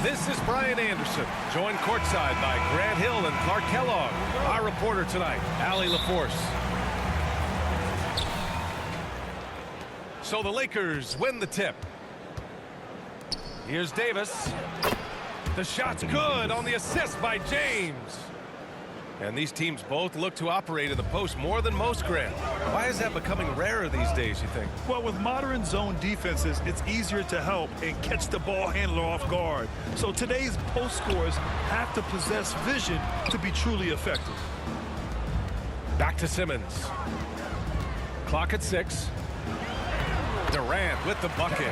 This is Brian Anderson, joined courtside by Grant Hill and Clark Kellogg. Our reporter tonight, Allie LaForce. So the Lakers win the tip. Here's Davis. The shot's good on the assist by James. And these teams both look to operate in the post more than most, Grant. Why is that becoming rarer these days, you think? Well, with modern zone defenses, it's easier to help and catch the ball handler off guard. So today's post scorers have to possess vision to be truly effective. Back to Simmons. Clock at 6. Durant with the bucket.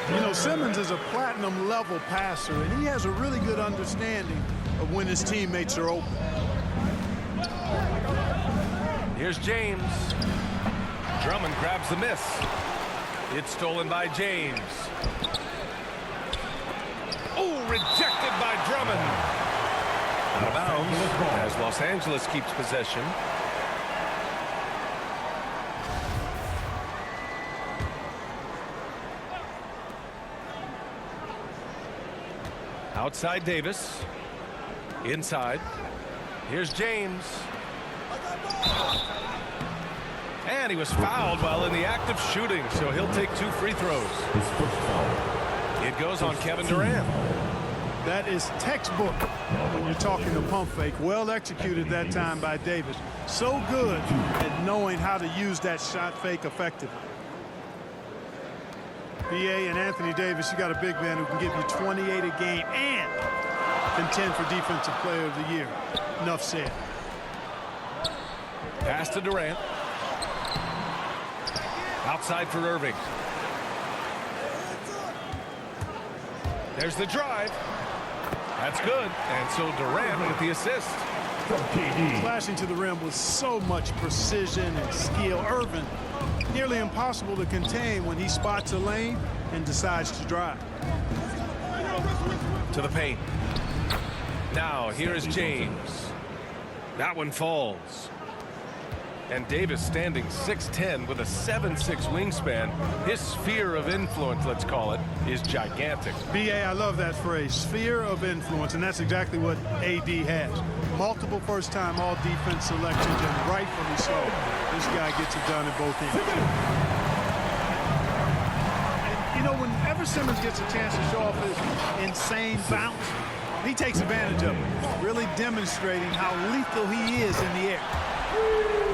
You know, Simmons is a platinum-level passer, and he has a really good understanding of when his teammates are open. Here's James. Drummond grabs the miss. It's stolen by James. Oh, rejected by Drummond. Out of bounds as Los Angeles keeps possession. Outside Davis. Inside. Here's James. And he was fouled while in the act of shooting, so he'll take 2 free throws. It goes on Kevin Durant. That is textbook when you're talking a pump fake. Well executed that time by Davis. So good at knowing how to use that shot fake effectively. B.A. and Anthony Davis, you got a big man who can give you 28 a game and contend for Defensive Player of the Year. Enough said. Pass to Durant. Outside for Irving. There's the drive. That's good. And so Durant with the assist. Flashing to the rim with so much precision and skill. Irving, nearly impossible to contain when he spots a lane and decides to drive. To the paint. Now here is James. That one falls. And Davis standing 6'10" with a 7'6" wingspan. His sphere of influence, let's call it, is gigantic. B.A., I love that phrase, sphere of influence, and that's exactly what A.D. has. Multiple first-time all-defense selections, and rightfully so. This guy gets it done at both ends. And, you know, whenever Simmons gets a chance to show off his insane bounce, he takes advantage of it, really demonstrating how lethal he is in the air.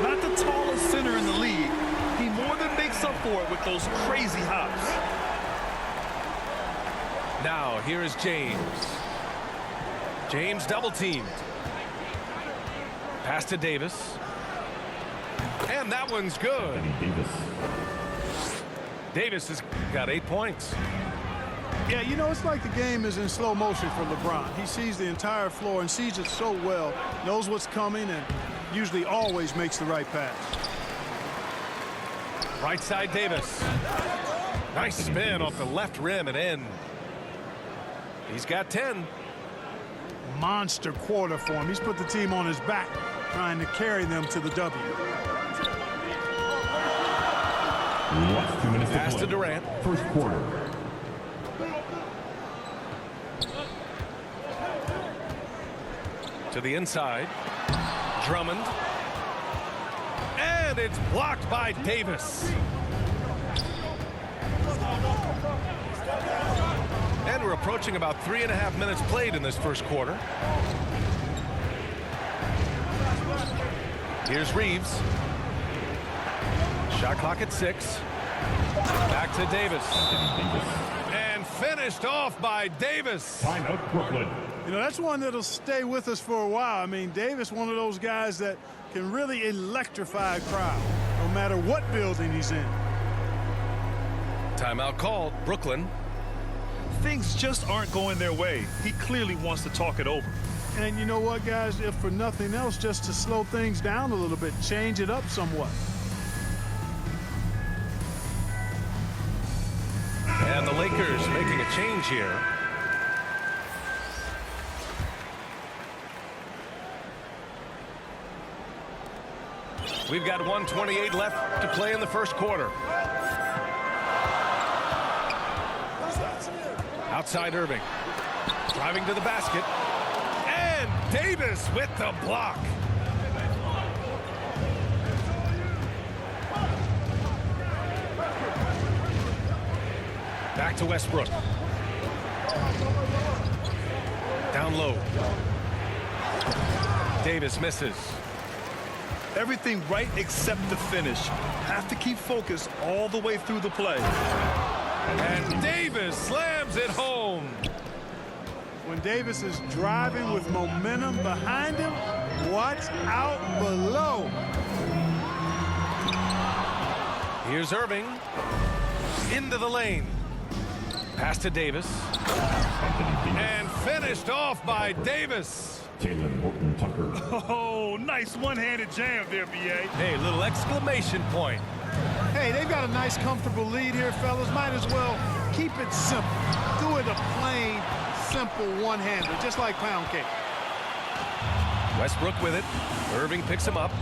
Not the tallest center in the league, he more than makes up for it with those crazy hops. Now here is James. James double teamed. Pass to Davis. And that one's good. Davis has got 8 points. Yeah, you know, it's like the game is in slow motion for LeBron. He sees the entire floor and sees it so well, knows what's coming, and usually always makes the right pass. Right side Davis. Nice spin off the left rim and in. He's got 10. Monster quarter for him. He's put the team on his back, trying to carry them to the W. Pass to Durant. First quarter. To the inside. Drummond. And it's blocked by Davis. And we're approaching about 3.5 minutes played in this first quarter. Here's Reeves. Shot clock at 6. Back to Davis. And finished off by Davis. Timeout, Brooklyn. You know, that's one that'll stay with us for a while. I mean, Davis, one of those guys that can really electrify a crowd, no matter what building he's in. Timeout called. Brooklyn. Things just aren't going their way. He clearly wants to talk it over. And you know what, guys? If for nothing else, just to slow things down a little bit, change it up somewhat. And the Lakers making a change here. We've got 1:28 left to play in the first quarter. Outside Irving. Driving to the basket. And Davis with the block. Back to Westbrook. Down low. Davis misses. Everything right except the finish. Have to keep focused all the way through the play. And Davis slams it home. When Davis is driving with momentum behind him, watch out below. Here's Irving. Into the lane. Pass to Davis. And finished off by Davis. Taylor Morton Tucker. Oh, nice one-handed jam there, B.A. Hey, little exclamation point. Hey, they've got a nice, comfortable lead here, fellas. Might as well keep it simple. Do it a plain, simple one-hander, just like pound cake. Westbrook with it. Irving picks him up.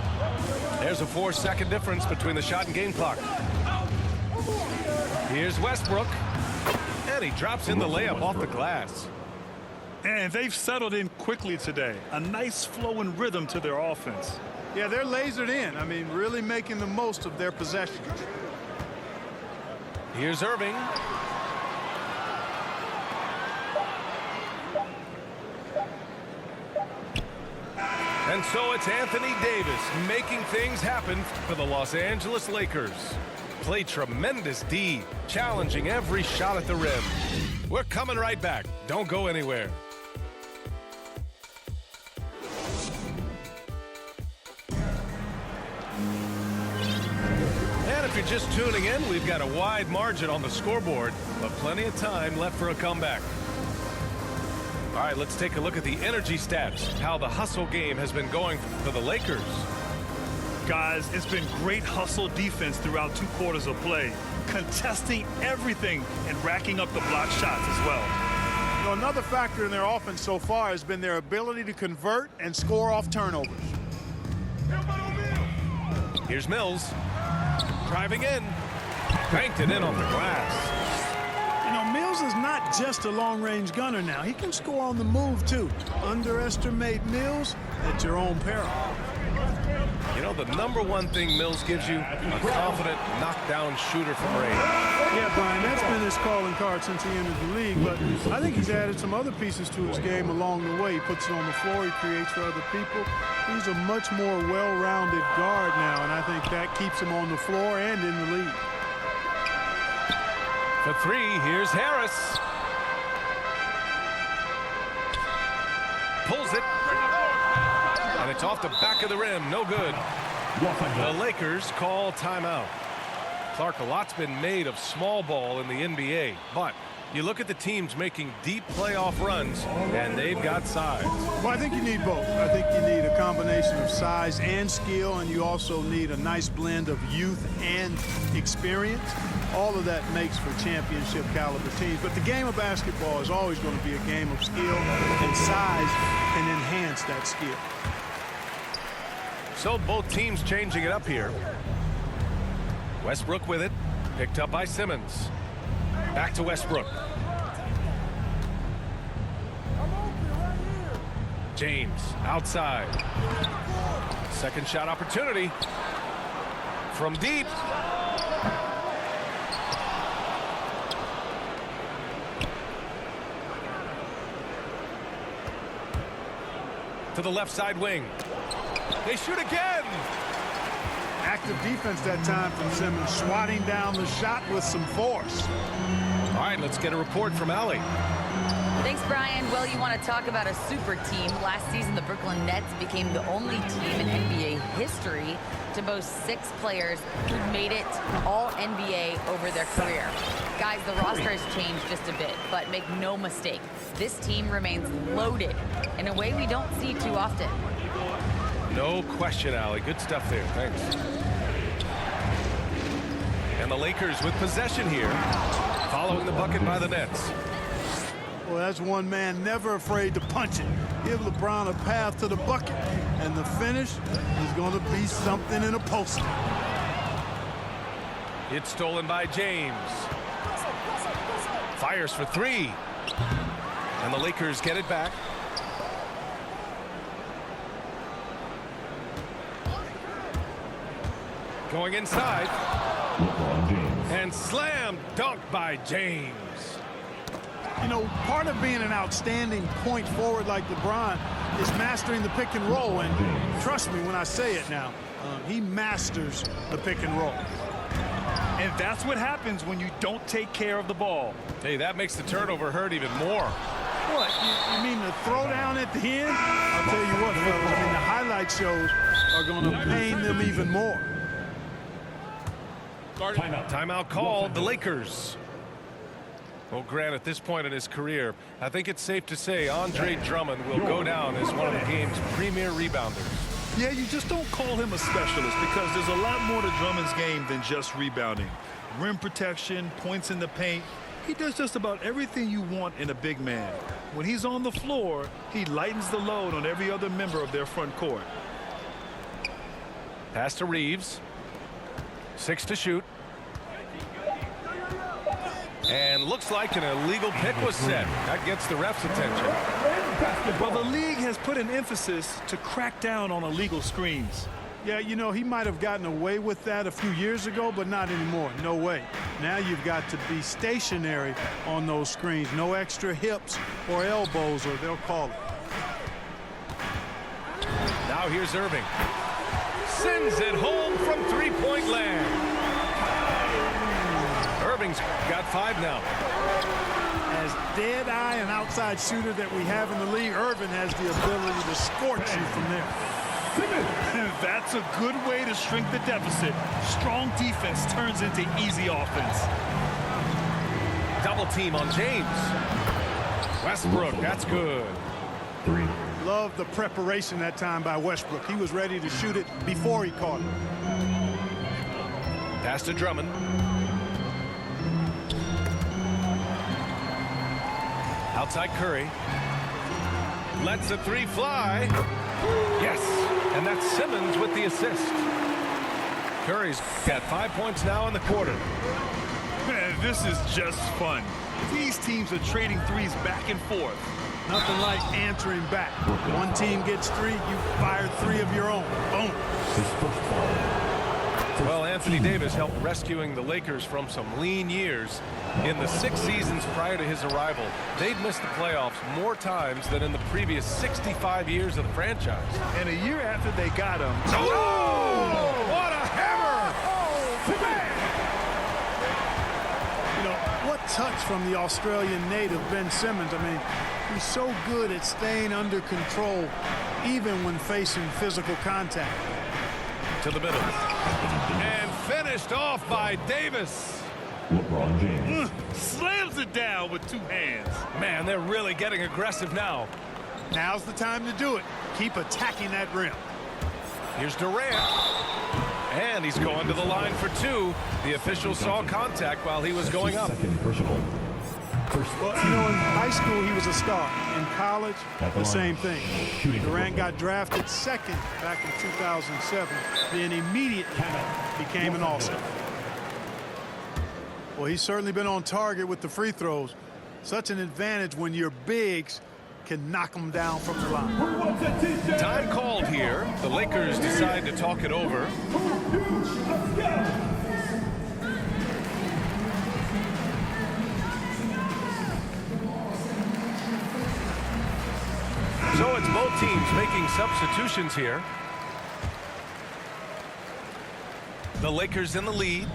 There's a 4-second difference between the shot and game clock. Here's Westbrook. And he drops in the layup off the glass. And they've settled in quickly today. A nice flow and rhythm to their offense. Yeah, they're lasered in. I mean, really making the most of their possessions. Here's Irving. And so it's Anthony Davis making things happen for the Los Angeles Lakers. Play tremendous D, challenging every shot at the rim. We're coming right back. Don't go anywhere. And if you're just tuning in, we've got a wide margin on the scoreboard, but plenty of time left for a comeback. All right, let's take a look at the energy stats, how the hustle game has been going for the Lakers. Guys, it's been great hustle defense throughout 2 quarters of play, contesting everything and racking up the block shots as well. You know, another factor in their offense so far has been their ability to convert and score off turnovers. Here's Mills. Driving in. Banked it in on the glass. You know, Mills is not just a long-range gunner now. He can score on the move, too. Underestimate Mills at your own peril. You know, the #1 thing Mills gives you, a confident knockdown shooter from range. Yeah, Brian, that's been his calling card since he entered the league, but I think he's added some other pieces to his game along the way. He puts it on the floor, he creates for other people. He's a much more well-rounded guard now, and I think that keeps him on the floor and in the league. For 3, here's Harris. Pulls it. And it's off the back of the rim. No good. The Lakers call timeout. Clark, a lot's been made of small ball in the NBA, but you look at the teams making deep playoff runs, and they've got size. Well, I think you need both. I think you need a combination of size and skill, and you also need a nice blend of youth and experience. All of that makes for championship caliber teams. But the game of basketball is always going to be a game of skill, and size can enhance that skill. So both teams changing it up here. Westbrook with it. Picked up by Simmons. Back to Westbrook. James outside. Second shot opportunity. From deep. To the left side wing. They shoot again. Active defense that time from Simmons, swatting down the shot with some force. All right, let's get a report from Allie. Thanks, Brian. Well, you want to talk about a super team. Last season, the Brooklyn Nets became the only team in NBA history to boast 6 players who made it all NBA over their career. Guys, the roster has changed just a bit, but make no mistake, this team remains loaded in a way we don't see too often. No question, Allie. Good stuff there. Thanks. And the Lakers with possession here, following the bucket by the Nets. Well, that's one man never afraid to punch it. Give LeBron a path to the bucket, and the finish is going to be something in a poster. It's stolen by James. Fires for 3. And the Lakers get it back. Going inside. And slam dunk by James. You know, part of being an outstanding point forward like LeBron is mastering the pick and roll. And trust me when I say it now, he masters the pick and roll. And that's what happens when you don't take care of the ball. Hey, that makes the turnover hurt even more. What? You mean the throwdown at the end? I'll tell you what, fellas, I mean, the highlight shows are going to pain them even more. Timeout called, the Lakers. Well, Grant, at this point in his career, I think it's safe to say Andre Drummond will go down as one of the game's premier rebounders. Yeah, you just don't call him a specialist because there's a lot more to Drummond's game than just rebounding. Rim protection, points in the paint. He does just about everything you want in a big man. When he's on the floor, he lightens the load on every other member of their front court. Pass to Reeves. 6 to shoot. And looks like an illegal pick was set. That gets the ref's attention. Well, the league has put an emphasis to crack down on illegal screens. Yeah, you know, he might have gotten away with that a few years ago, but not anymore. No way. Now you've got to be stationary on those screens. No extra hips or elbows, or they'll call it. Now here's Irving. Sends it home from three-point land. Irving's got 5 now. As dead-eye and outside shooter that we have in the league, Irving has the ability to scorch you from there. That's a good way to shrink the deficit. Strong defense turns into easy offense. Double team on James. Westbrook, that's good. 3. Love the preparation that time by Westbrook. He was ready to shoot it before he caught it. Pass to Drummond. Outside Curry. Lets a 3 fly. Yes, and that's Simmons with the assist. Curry's got 5 points now in the quarter. Man, this is just fun. These teams are trading threes back and forth. Nothing like answering back. One team gets 3, you fire 3 of your own. Boom. Well, Anthony Davis helped rescuing the Lakers from some lean years. In the 6 seasons prior to his arrival, they'd missed the playoffs more times than in the previous 65 years of the franchise. And a year after they got him. Oh! What a hammer! You know, what touch from the Australian native, Ben Simmons. I mean, he's so good at staying under control, even when facing physical contact. To the middle. And finished off by Davis. LeBron James. Slams it down with 2 hands. Man, they're really getting aggressive now. Now's the time to do it. Keep attacking that rim. Here's Durant. And he's going to the line for 2. The official saw contact while he was going up. Second personal. Well, you know, in high school, he was a star. In college, the same thing. Durant got drafted 2nd back in 2007, then immediately became an all-star. Well, he's certainly been on target with the free throws. Such an advantage when your bigs can knock them down from the line. Time called here. The Lakers decide to talk it over. So it's both teams making substitutions here. The Lakers in the lead.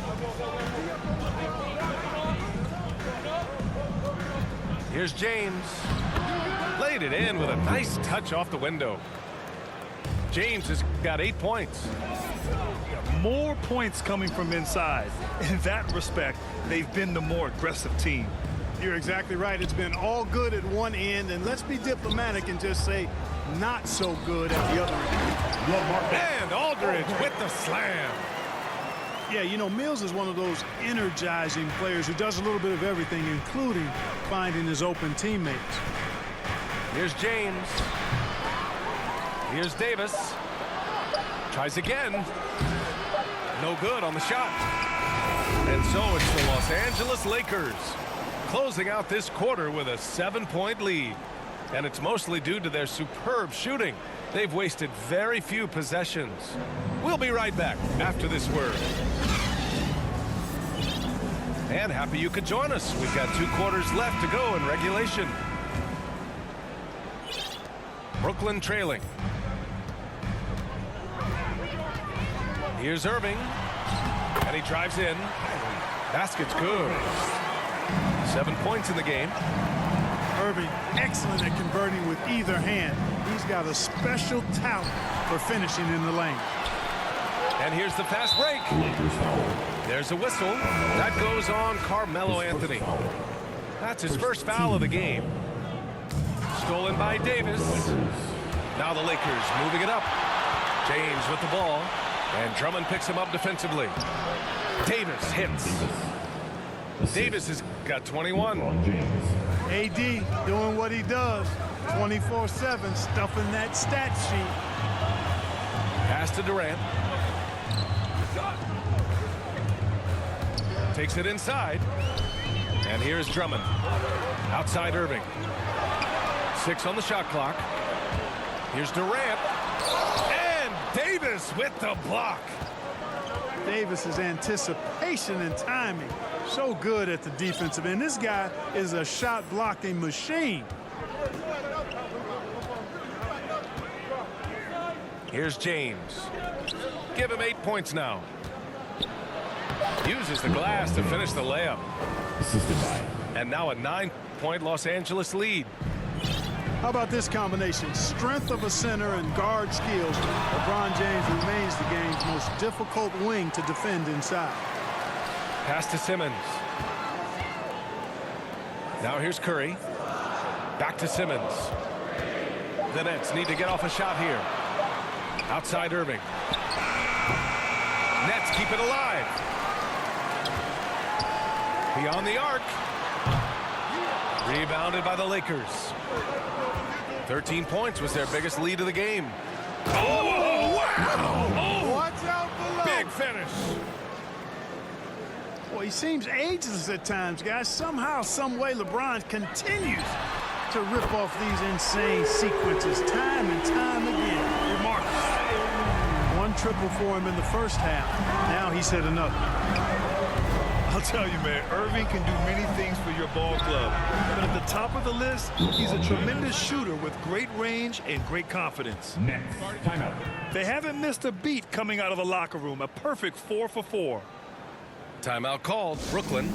Here's James. Laid it in with a nice touch off the window. James has got 8 points. More points coming from inside. In that respect, they've been the more aggressive team. You're exactly right. It's been all good at one end, and let's be diplomatic and just say not so good at the other end. And Aldridge with the slam. Yeah, you know, Mills is one of those energizing players who does a little bit of everything, including finding his open teammates. Here's James. Here's Davis. Tries again. No good on the shot. And so it's the Los Angeles Lakers. closing out this quarter with a 7-point lead. And it's mostly due to their superb shooting. They've wasted very few possessions. We'll be right back after this word. And happy you could join us. We've got 2 quarters left to go in regulation. Brooklyn trailing. Here's Irving. And he drives in. Basket's good. 7 points in the game. Irving, excellent at converting with either hand. He's got a special talent for finishing in the lane. And here's the fast break. Lakers foul. There's a whistle. That goes on Carmelo Anthony. That's his first foul of the game. Stolen by Davis. Now the Lakers moving it up. James with the ball. And Drummond picks him up defensively. Davis hits. Davis has got 21. LeBron James. AD doing what he does. 24/7, stuffing that stat sheet. Pass to Durant. Takes it inside. And here's Drummond. Outside Irving. 6 on the shot clock. Here's Durant. And Davis with the block. Davis's anticipation and timing, so good at the defensive end. This guy is a shot blocking machine. Here's James. Give him 8 points now. Uses the glass to finish the layup. Assisted by. And now a 9-point Los Angeles lead. How about this combination? Strength of a center and guard skills. LeBron James remains the game's most difficult wing to defend inside. Pass to Simmons. Now here's Curry. Back to Simmons. The Nets need to get off a shot here. Outside Irving. Nets keep it alive. Beyond the arc. Rebounded by the Lakers. 13 points was their biggest lead of the game. Oh, wow! Oh, watch out below. Big finish. Well, he seems ageless at times, guys. Somehow, some way, LeBron continues to rip off these insane sequences time and time again. Remarkable. 1 triple for him in the first half. Now he's hit another. I'll tell you, man, Irving can do many things for your ball club. But at the top of the list, he's a tremendous shooter with great range and great confidence. Next, timeout. They haven't missed a beat coming out of the locker room. A perfect 4 for 4. Timeout called. Brooklyn.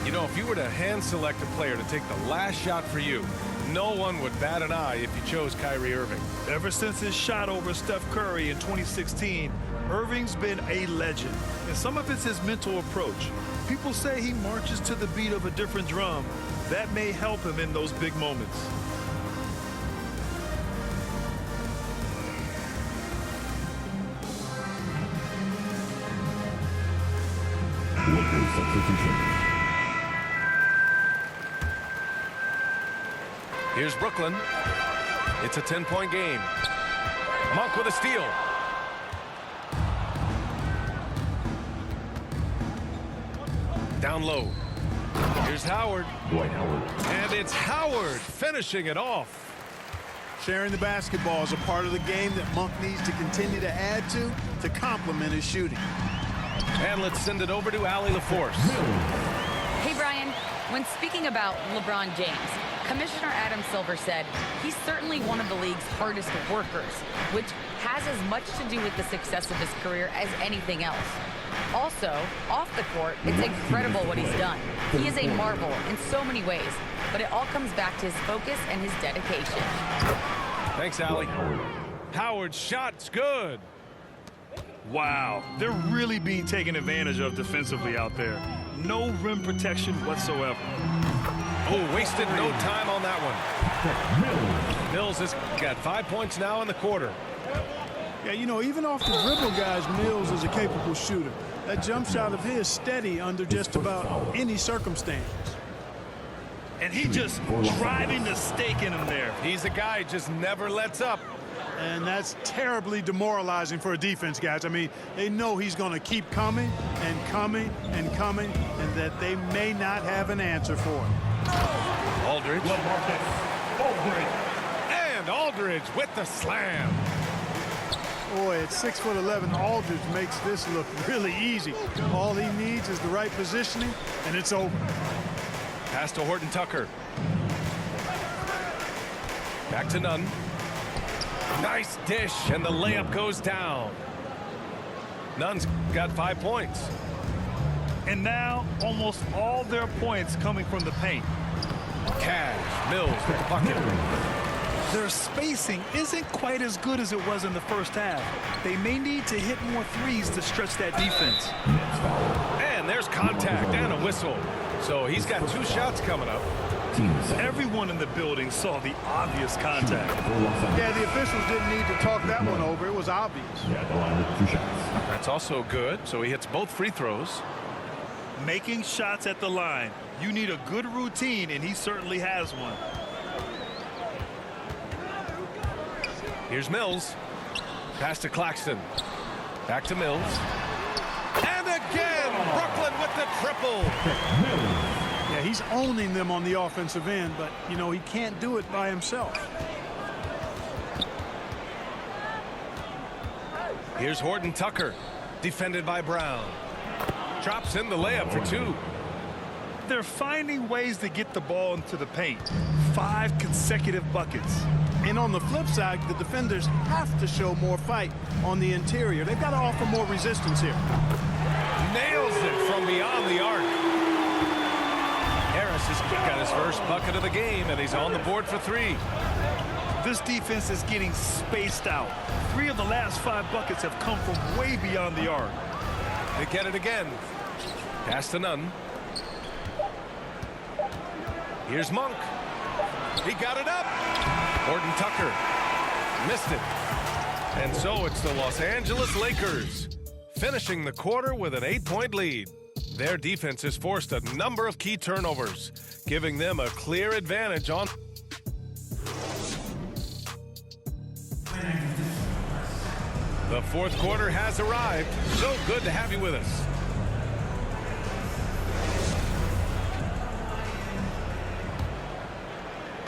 You know, if you were to hand select a player to take the last shot for you, no one would bat an eye if you chose Kyrie Irving. Ever since his shot over Steph Curry in 2016, Irving's been a legend. And some of it's his mental approach. People say he marches to the beat of a different drum. That may help him in those big moments. Lakers substitution. Here's Brooklyn. It's a 10-point game. Monk with a steal. Down low. Here's Howard. Dwight Howard. And it's Howard finishing it off. Sharing the basketball is a part of the game that Monk needs to continue to add to complement his shooting. And let's send it over to Allie LaForce. Hey, Brian, when speaking about LeBron James, Commissioner Adam Silver said he's certainly one of the league's hardest workers, which has as much to do with the success of his career as anything else. Also, off the court, it's incredible what he's done. He is a marvel in so many ways, but it all comes back to his focus and his dedication. Thanks, Allie. Howard's shot's good. Wow, they're really being taken advantage of defensively out there. No rim protection whatsoever. Oh, wasted no time on that one. Mills has got 5 points now in the quarter. Yeah, you know, even off the dribble, guys, Mills is a capable shooter. That jump shot of his steady under just about any circumstance. And he just driving the stake in him there. He's a guy who just never lets up. And that's terribly demoralizing for a defense, guys. I mean, they know he's going to keep coming and coming and coming, and that they may not have an answer for it. Aldridge. And Aldridge with the slam. Boy, at 6'11", Aldridge makes this look really easy. All he needs is the right positioning, and it's over. Pass to Horton Tucker. Back to Nunn. Nice dish, and the layup goes down. Nunn's got 5 points. And now almost all their points coming from the paint. Cash, Mills with the bucket. Their spacing isn't quite as good as it was in the first half. They may need to hit more threes to stretch that defense. And there's contact and a whistle. So he's got 2 shots coming up. Everyone in the building saw the obvious contact. Yeah, the officials didn't need to talk that one over. It was obvious. Yeah, the line with 2 shots. That's also good. So he hits both free throws. Making shots at the line. You need a good routine, and he certainly has one. Here's Mills. Pass to Claxton. Back to Mills. And again, Brooklyn with the triple. Yeah, he's owning them on the offensive end, but, you know, he can't do it by himself. Here's Horton Tucker, defended by Brown. Drops in the layup for 2. They're finding ways to get the ball into the paint. 5 consecutive buckets. And on the flip side, the defenders have to show more fight on the interior. They've got to offer more resistance here. Nails it from beyond the arc. Harris has got his first bucket of the game, and he's on the board for 3. This defense is getting spaced out. 3 of the last 5 buckets have come from way beyond the arc. They get it again. Pass to Nunn. Here's Monk. He got it up. Horton Tucker missed it. And so it's the Los Angeles Lakers finishing the quarter with an 8-point lead. Their defense has forced a number of key turnovers, giving them a clear advantage on. The fourth quarter has arrived. So good to have you with us.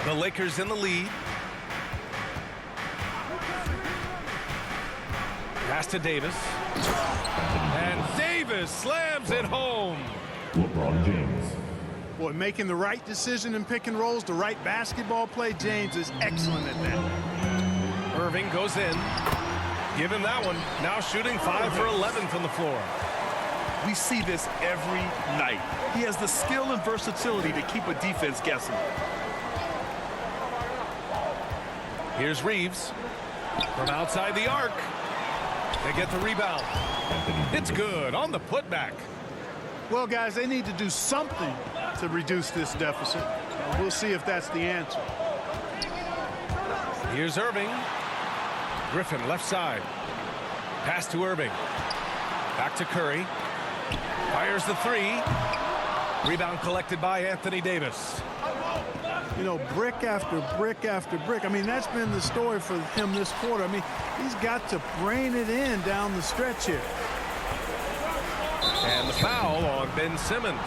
The Lakers in the lead. Pass to Davis. And Davis slams it home. LeBron James. Boy, making the right decision in pick and rolls, the right basketball play. James is excellent at that. Irving goes in. Give him that one. Now shooting 5 for 11 from the floor. We see this every night. He has the skill and versatility to keep a defense guessing. Here's Reeves from outside the arc. They get the rebound. It's good on the putback. Well, guys, they need to do something to reduce this deficit. We'll see if that's the answer. Here's Irving. Griffin left side. Pass to Irving. Back to Curry. Fires the 3. Rebound collected by Anthony Davis. You know, brick after brick after brick. I mean, that's been the story for him this quarter. I mean, he's got to brain it in down the stretch here. And the foul on Ben Simmons.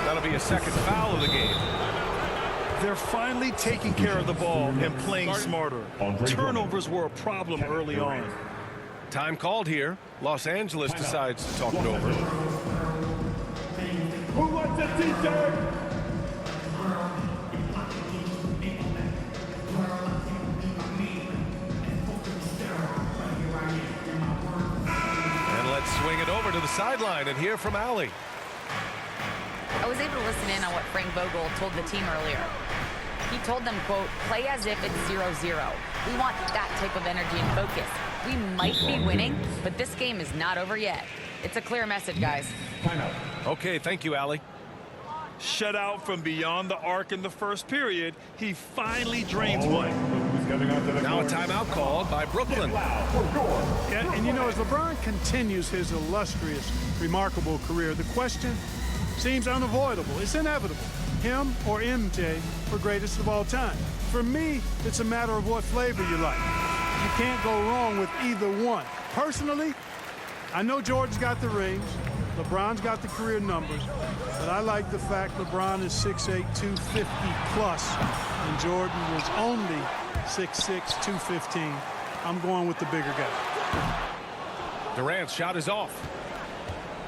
That'll be a second foul of the game. They're finally taking care of the ball and playing smarter. Turnovers were a problem early on. Time called here. Los Angeles decides to talk it over. Who wants a t-shirt? Swing it over to the sideline and hear from Allie. I was able to listen in on what Frank Vogel told the team earlier. He told them, quote, play as if it's 0-0. We want that type of energy and focus. We might be winning, but this game is not over yet. It's a clear message, guys. Timeout. Okay, thank you, Allie. Shut out from beyond the arc in the first period. He finally drains one. Now a timeout called by Brooklyn. And you know, as LeBron continues his illustrious, remarkable career, the question seems unavoidable. It's inevitable. him or MJ for greatest of all time. For me, it's a matter of what flavor you like. You can't go wrong with either one. Personally, I know Jordan's got the rings, LeBron's got the career numbers, but I like the fact LeBron is 6'8", 250 plus, and Jordan was only 6'6", 215. I'm going with the bigger guy. Durant's shot is off.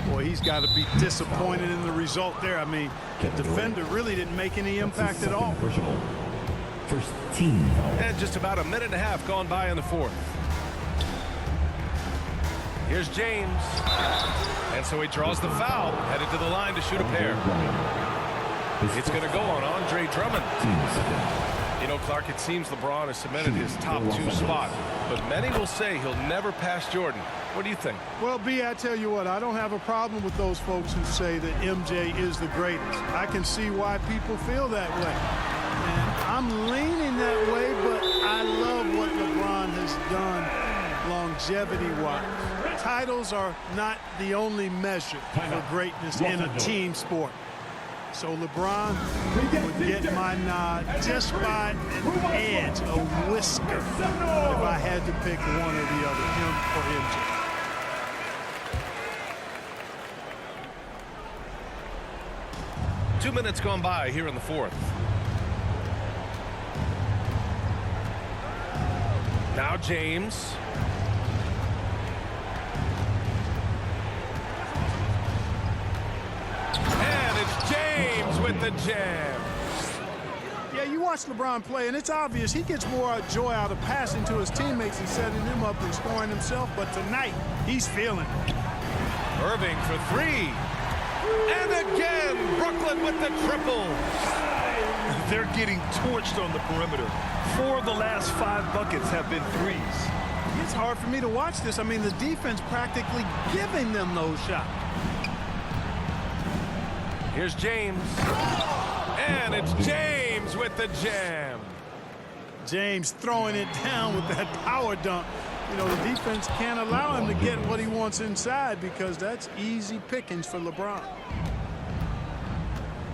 Boy, he's got to be disappointed in the result there. I mean, the defender really didn't make any impact at all. Personal. First team foul. And just about a minute and a half gone by in the fourth. Here's James. And so he draws the foul, headed to the line to shoot a pair. It's going to go on Andre Drummond. You know, Clark, it seems LeBron has cemented his top two spot, but many will say he'll never pass Jordan. What do you think? Well, B, I tell you what, I don't have a problem with those folks who say that MJ is the greatest. I can see why people feel that way. And I'm leaning that way, but I love what LeBron has done longevity-wise. Titles are not the only measure for greatness in a team sport. So LeBron would get my nod just by an edge, a whisker, if I had to pick one or the other, him or MJ. Two minutes gone by here in the fourth. Now James. And it's James with the jam. Yeah, you watch LeBron play, and it's obvious he gets more joy out of passing to his teammates and setting them up than scoring himself. But tonight, he's feeling it. Irving for three. And again, Brooklyn with the triple. They're getting torched on the perimeter. 4 of the last 5 buckets have been threes. It's hard for me to watch this. I mean, the defense practically giving them those shots. Here's James. And it's James with the jam. James throwing it down with that power dunk. You know, the defense can't allow him to get what he wants inside because that's easy pickings for LeBron.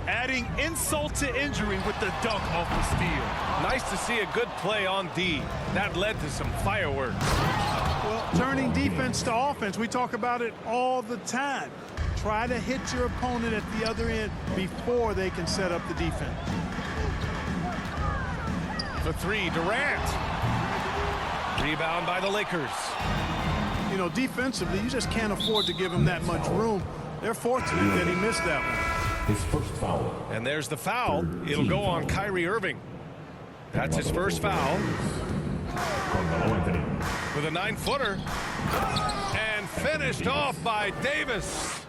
Adding insult to injury with the dunk off the steal. Nice to see a good play on D. That led to some fireworks. Well, turning defense to offense, we talk about it all the time. Try to hit your opponent at the other end before they can set up the defense. For three, Durant. Rebound by the Lakers. You know, defensively, you just can't afford to give him that much room. They're fortunate that he missed that one. His first foul. And there's the foul. It'll go on Kyrie Irving. That's his first foul. With a 9-footer. And finished off by Davis.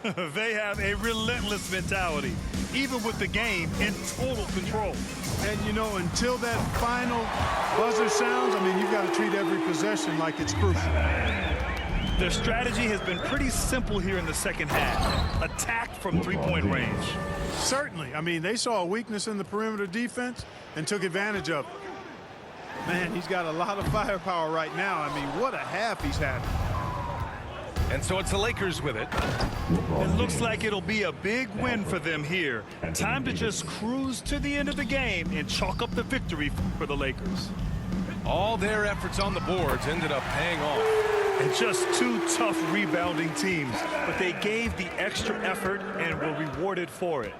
They have a relentless mentality, even with the game in total control. And, you know, until that final buzzer sounds, I mean, you've got to treat every possession like it's crucial. Their strategy has been pretty simple here in the second half. Attack from three-point range. Certainly. I mean, they saw a weakness in the perimeter defense and took advantage of it. Man, he's got a lot of firepower right now. I mean, what a half he's had. And so it's the Lakers with it. It looks like it'll be a big win for them here. Time to just cruise to the end of the game and chalk up the victory for the Lakers. All their efforts on the boards ended up paying off. And just 2 tough rebounding teams, but they gave the extra effort and were rewarded for it.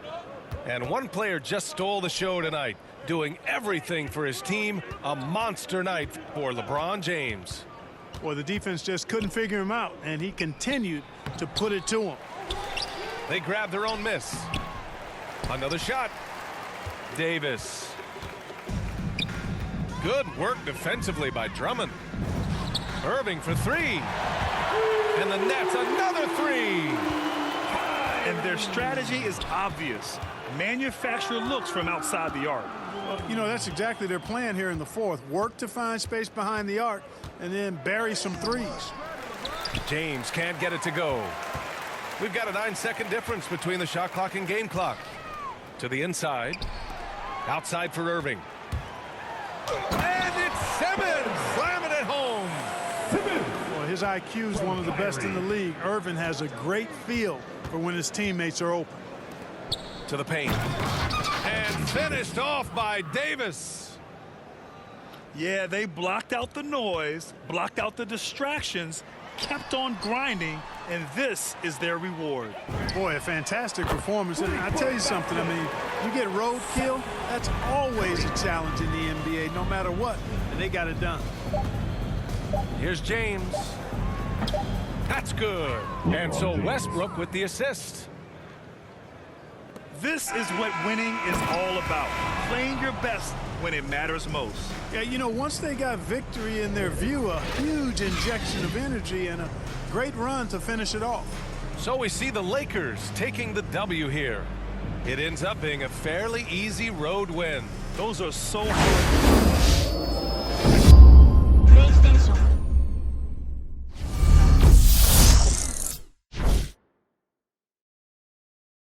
And one player just stole the show tonight, doing everything for his team. A monster night for LeBron James. Well, the defense just couldn't figure him out, and he continued to put it to him. They grabbed their own miss. Another shot. Davis. Good work defensively by Drummond. Irving for three. And the Nets another three. And their strategy is obvious. Manufacture looks from outside the arc. Well, you know, that's exactly their plan here in the fourth. Work to find space behind the arc and then bury some threes. James can't get it to go. We've got a 9-second difference between the shot clock and game clock. To the inside. Outside for Irving. And it's Simmons slamming it home. Well, his IQ is one of the best in the league. Irving has a great feel for when his teammates are open. To the paint. And finished off by Davis. Yeah, they blocked out the noise, blocked out the distractions, kept on grinding, and this is their reward. Boy, a fantastic performance. And I tell you something, I mean, you get roadkill, that's always a challenge in the NBA, no matter what, and they got it done. Here's James. That's good. And so Westbrook with the assist. This is what winning is all about, playing your best when it matters most. Yeah, you know, once they got victory in their view, a huge injection of energy and a great run to finish it off. So we see the Lakers taking the W here. It ends up being a fairly easy road win. Those are so hard.